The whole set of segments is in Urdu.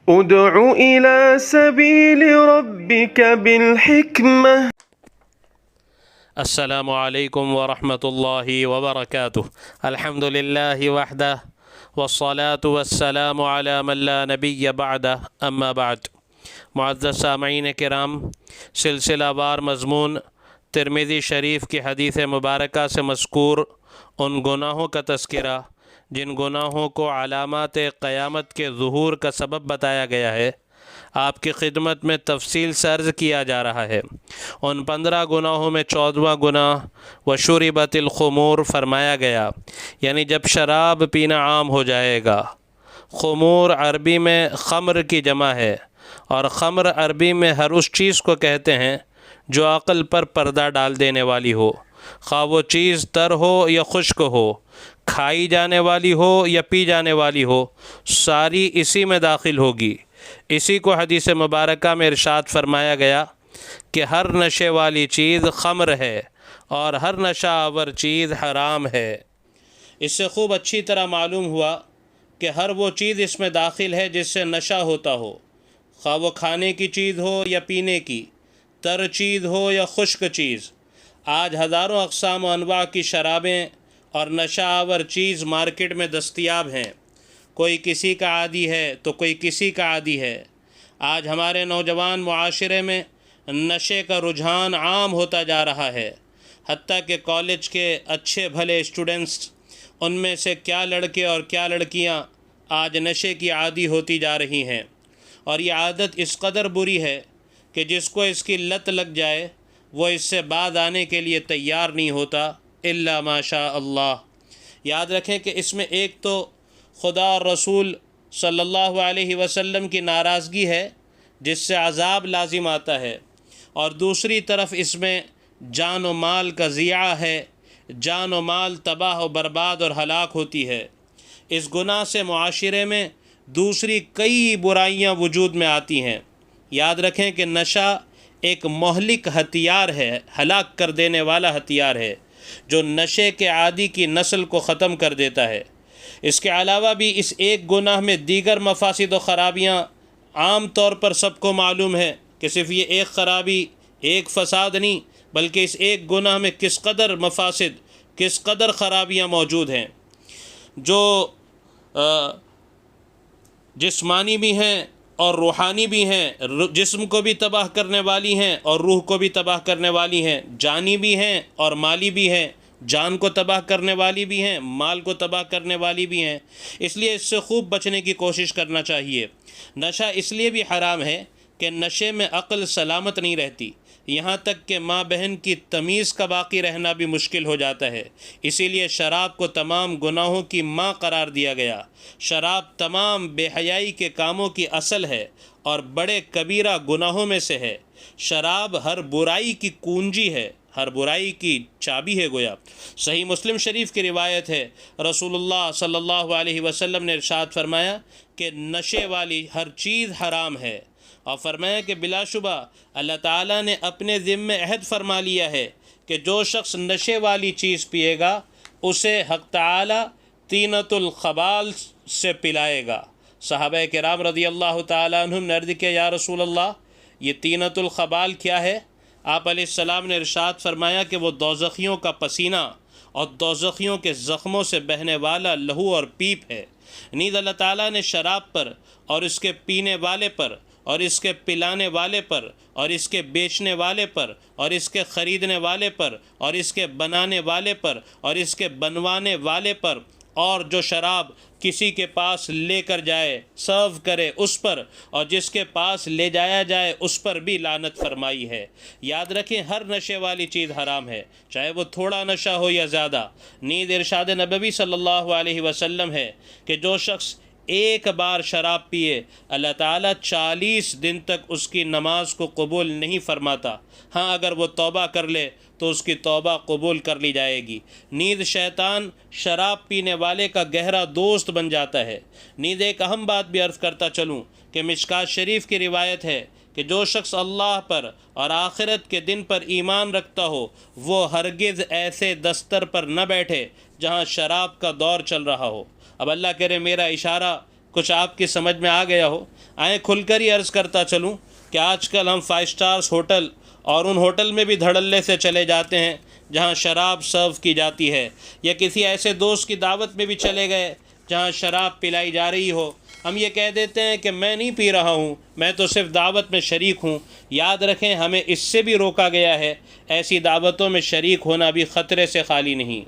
ادع إلى سبيل ربك بالحكمة. السلام علیکم ورحمۃ اللہ وبرکاتہ. الحمد للہ وحدہ والصلاة والسلام علی من لا نبی بعدہ، اما بعد. معزز سامعین کرام، سلسلہ وار مضمون ترمذی شریف کی حدیث مبارکہ سے مذکور ان گناہوں کا تذکرہ جن گناہوں کو علامات قیامت کے ظہور کا سبب بتایا گیا ہے، آپ کی خدمت میں تفصیل سے عرض کیا جا رہا ہے. ان 15 گناہوں میں 14واں گناہ وشربت الخمور فرمایا گیا، یعنی جب شراب پینا عام ہو جائے گا. خمور عربی میں خمر کی جمع ہے، اور خمر عربی میں ہر اس چیز کو کہتے ہیں جو عقل پر پردہ ڈال دینے والی ہو، خواہ وہ چیز تر ہو یا خشک ہو، کھائی جانے والی ہو یا پی جانے والی ہو، ساری اسی میں داخل ہوگی. اسی کو حدیث مبارکہ میں ارشاد فرمایا گیا کہ ہر نشے والی چیز خمر ہے اور ہر نشہ آور چیز حرام ہے. اس سے خوب اچھی طرح معلوم ہوا کہ ہر وہ چیز اس میں داخل ہے جس سے نشہ ہوتا ہو، خواہ وہ کھانے کی چیز ہو یا پینے کی، تر چیز ہو یا خشک چیز. آج ہزاروں اقسام و انواع کی شرابیں اور نشہ آور چیز مارکیٹ میں دستیاب ہیں. کوئی کسی کا عادی ہے تو کوئی کسی کا عادی ہے. آج ہمارے نوجوان معاشرے میں نشے کا رجحان عام ہوتا جا رہا ہے، حتیٰ کہ کالج کے اچھے بھلے اسٹوڈنٹس، ان میں سے کیا لڑکے اور کیا لڑکیاں آج نشے کی عادی ہوتی جا رہی ہیں. اور یہ عادت اس قدر بری ہے کہ جس کو اس کی لت لگ جائے وہ اس سے باز آنے کے لیے تیار نہیں ہوتا الا ما شاء اللہ. یاد رکھیں کہ اس میں ایک تو خدا اور رسول صلی اللہ علیہ وسلم کی ناراضگی ہے جس سے عذاب لازم آتا ہے، اور دوسری طرف اس میں جان و مال کا ضیاع ہے، جان و مال تباہ و برباد اور ہلاک ہوتی ہے. اس گناہ سے معاشرے میں دوسری کئی برائیاں وجود میں آتی ہیں. یاد رکھیں کہ نشہ ایک مہلک ہتھیار ہے، ہلاک کر دینے والا ہتھیار ہے، جو نشے کے عادی کی نسل کو ختم کر دیتا ہے. اس کے علاوہ بھی اس ایک گناہ میں دیگر مفاسد و خرابیاں عام طور پر سب کو معلوم ہے کہ صرف یہ ایک خرابی، ایک فساد نہیں، بلکہ اس ایک گناہ میں کس قدر مفاسد، کس قدر خرابیاں موجود ہیں، جو جسمانی بھی ہیں اور روحانی بھی ہیں. جسم کو بھی تباہ کرنے والی ہیں اور روح کو بھی تباہ کرنے والی ہیں، جانی بھی ہیں اور مالی بھی ہیں. جان کو تباہ کرنے والی بھی ہیں، مال کو تباہ کرنے والی بھی ہیں. اس لیے اس سے خوب بچنے کی کوشش کرنا چاہیے. نشہ اس لیے بھی حرام ہے کہ نشے میں عقل سلامت نہیں رہتی، یہاں تک کہ ماں بہن کی تمیز کا باقی رہنا بھی مشکل ہو جاتا ہے. اسی لیے شراب کو تمام گناہوں کی ماں قرار دیا گیا. شراب تمام بے حیائی کے کاموں کی اصل ہے اور بڑے کبیرہ گناہوں میں سے ہے. شراب ہر برائی کی کنجی ہے، ہر برائی کی چابی ہے گویا. صحیح مسلم شریف کی روایت ہے، رسول اللہ صلی اللہ علیہ وسلم نے ارشاد فرمایا کہ نشے والی ہر چیز حرام ہے، اور فرمایا کہ بلا شبہ اللہ تعالیٰ نے اپنے ذمہ عہد فرما لیا ہے کہ جو شخص نشے والی چیز پیے گا اسے حق تعالیٰ طینۃ الخبال سے پلائے گا. صحابہ کرام رضی اللہ تعالیٰ عنہم نے عرض کیا، یا رسول اللہ یہ طینۃ الخبال کیا ہے؟ آپ علیہ السلام نے ارشاد فرمایا کہ وہ دوزخیوں کا پسینہ اور دوزخیوں کے زخموں سے بہنے والا لہو اور پیپ ہے. نیز اللہ تعالیٰ نے شراب پر اور اس کے پینے والے پر اور اس کے پلانے والے پر اور اس کے بیچنے والے پر اور اس کے خریدنے والے پر اور اس کے بنانے والے پر اور اس کے بنوانے والے پر اور جو شراب کسی کے پاس لے کر جائے، سرو کرے اس پر، اور جس کے پاس لے جایا جائے اس پر بھی لعنت فرمائی ہے. یاد رکھیں ہر نشے والی چیز حرام ہے، چاہے وہ تھوڑا نشہ ہو یا زیادہ. نیز ارشاد نبوی صلی اللہ علیہ وسلم ہے کہ جو شخص ایک بار شراب پیے اللہ تعالیٰ 40 دن تک اس کی نماز کو قبول نہیں فرماتا. ہاں اگر وہ توبہ کر لے تو اس کی توبہ قبول کر لی جائے گی. نیز شیطان شراب پینے والے کا گہرا دوست بن جاتا ہے. نیز ایک اہم بات بھی عرض کرتا چلوں کہ مشکات شریف کی روایت ہے کہ جو شخص اللہ پر اور آخرت کے دن پر ایمان رکھتا ہو وہ ہرگز ایسے دستر پر نہ بیٹھے جہاں شراب کا دور چل رہا ہو. اب اللہ کرے میرا اشارہ کچھ آپ کی سمجھ میں آ گیا ہو، آئیں کھل کر ہی عرض کرتا چلوں کہ آج کل ہم 5 اسٹارز ہوٹل اور ان ہوٹل میں بھی دھڑلے سے چلے جاتے ہیں جہاں شراب سرو کی جاتی ہے، یا کسی ایسے دوست کی دعوت میں بھی چلے گئے جہاں شراب پلائی جا رہی ہو، ہم یہ کہہ دیتے ہیں کہ میں نہیں پی رہا ہوں، میں تو صرف دعوت میں شریک ہوں۔ یاد رکھیں ہمیں اس سے بھی روکا گیا ہے، ایسی دعوتوں میں شریک ہونا بھی خطرے سے خالی نہیں۔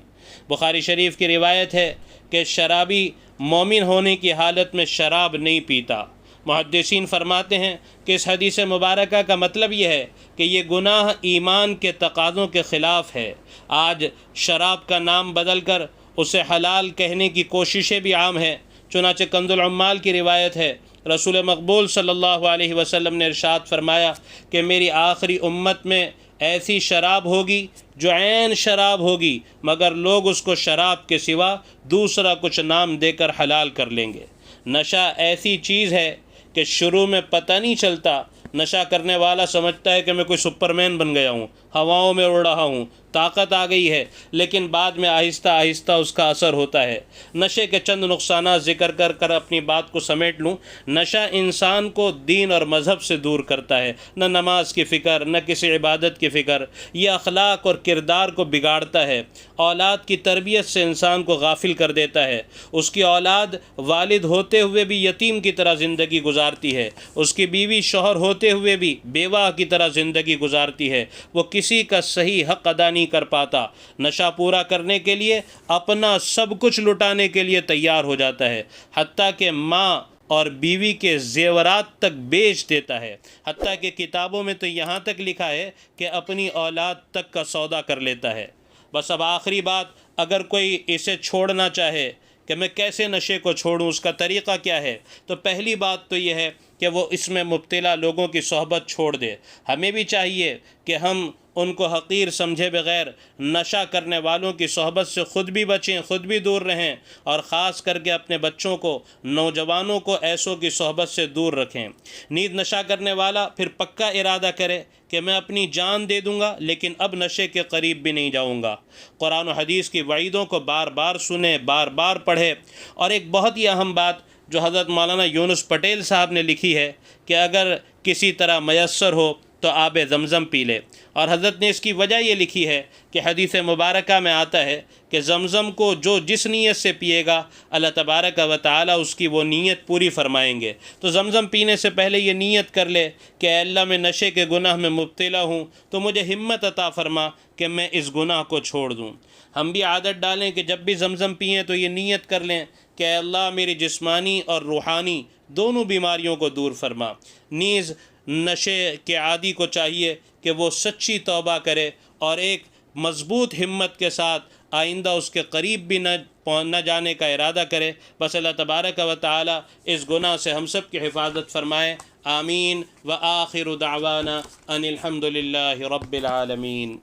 بخاری شریف کی روایت ہے کہ شرابی مومن ہونے کی حالت میں شراب نہیں پیتا۔ محدثین فرماتے ہیں کہ اس حدیث مبارکہ کا مطلب یہ ہے کہ یہ گناہ ایمان کے تقاضوں کے خلاف ہے۔ آج شراب کا نام بدل کر اسے حلال کہنے کی کوششیں بھی عام ہیں۔ چنانچہ کنز العمال کی روایت ہے، رسول مقبول صلی اللہ علیہ وسلم نے ارشاد فرمایا کہ میری آخری امت میں ایسی شراب ہوگی جو عین شراب ہوگی، مگر لوگ اس کو شراب کے سوا دوسرا کچھ نام دے کر حلال کر لیں گے۔ نشہ ایسی چیز ہے کہ شروع میں پتہ نہیں چلتا، نشہ کرنے والا سمجھتا ہے کہ میں کوئی سپرمین بن گیا ہوں، ہواؤں میں اڑ رہا ہوں، طاقت آ گئی ہے، لیکن بعد میں آہستہ آہستہ اس کا اثر ہوتا ہے۔ نشے کے چند نقصانات ذکر کر کر اپنی بات کو سمیٹ لوں۔ نشہ انسان کو دین اور مذہب سے دور کرتا ہے، نہ نماز کی فکر، نہ کسی عبادت کی فکر، یہ اخلاق اور کردار کو بگاڑتا ہے، اولاد کی تربیت سے انسان کو غافل کر دیتا ہے۔ اس کی اولاد والد ہوتے ہوئے بھی یتیم کی طرح زندگی گزارتی ہے، اس کی بیوی شوہر ہوتے ہوئے بھی بیوہ کی طرح زندگی گزارتی ہے، وہ کسی کا صحیح حق ادا نہیں کر پاتا، نشہ پورا کرنے کے لیے اپنا سب کچھ لٹانے کے لیے تیار ہو جاتا ہے، حتیٰ کہ ماں اور بیوی کے زیورات تک بیچ دیتا ہے، حتیٰ کہ کتابوں میں تو یہاں تک لکھا ہے کہ اپنی اولاد تک کا سودا کر لیتا ہے۔ بس اب آخری بات، اگر کوئی اسے چھوڑنا چاہے کہ میں کیسے نشے کو چھوڑوں، اس کا طریقہ کیا ہے، تو پہلی بات تو یہ ہے کہ وہ اس میں مبتلا لوگوں کی صحبت چھوڑ دے۔ ہمیں بھی چاہیے کہ ہم ان کو حقیر سمجھے بغیر نشہ کرنے والوں کی صحبت سے خود بھی بچیں، خود بھی دور رہیں، اور خاص کر کے اپنے بچوں کو، نوجوانوں کو ایسوں کی صحبت سے دور رکھیں۔ نیز نشہ کرنے والا پھر پکا ارادہ کرے کہ میں اپنی جان دے دوں گا لیکن اب نشے کے قریب بھی نہیں جاؤں گا۔ قرآن و حدیث کی وعیدوں کو بار بار سنیں، بار بار پڑھے۔ اور ایک بہت ہی اہم بات جو حضرت مولانا یونس پٹیل صاحب نے لکھی ہے کہ اگر کسی طرح میسر ہو تو آب زمزم پی لے، اور حضرت نے اس کی وجہ یہ لکھی ہے کہ حدیث مبارکہ میں آتا ہے کہ زمزم کو جو جس نیت سے پیے گا اللہ تبارک و تعالی اس کی وہ نیت پوری فرمائیں گے۔ تو زمزم پینے سے پہلے یہ نیت کر لے کہ اے اللہ میں نشے کے گناہ میں مبتلا ہوں تو مجھے ہمت عطا فرما کہ میں اس گناہ کو چھوڑ دوں۔ ہم بھی عادت ڈالیں کہ جب بھی زمزم پئیں تو یہ نیت کر لیں کہ اے اللہ میری جسمانی اور روحانی دونوں بیماریوں کو دور فرما۔ نیز نشے کے عادی کو چاہیے کہ وہ سچی توبہ کرے اور ایک مضبوط ہمت کے ساتھ آئندہ اس کے قریب بھی نہ جانے کا ارادہ کرے۔ بس اللہ تبارک و تعالی اس گناہ سے ہم سب کی حفاظت فرمائے، آمین۔ وآخر دعوانا ان الحمد للہ رب العالمین۔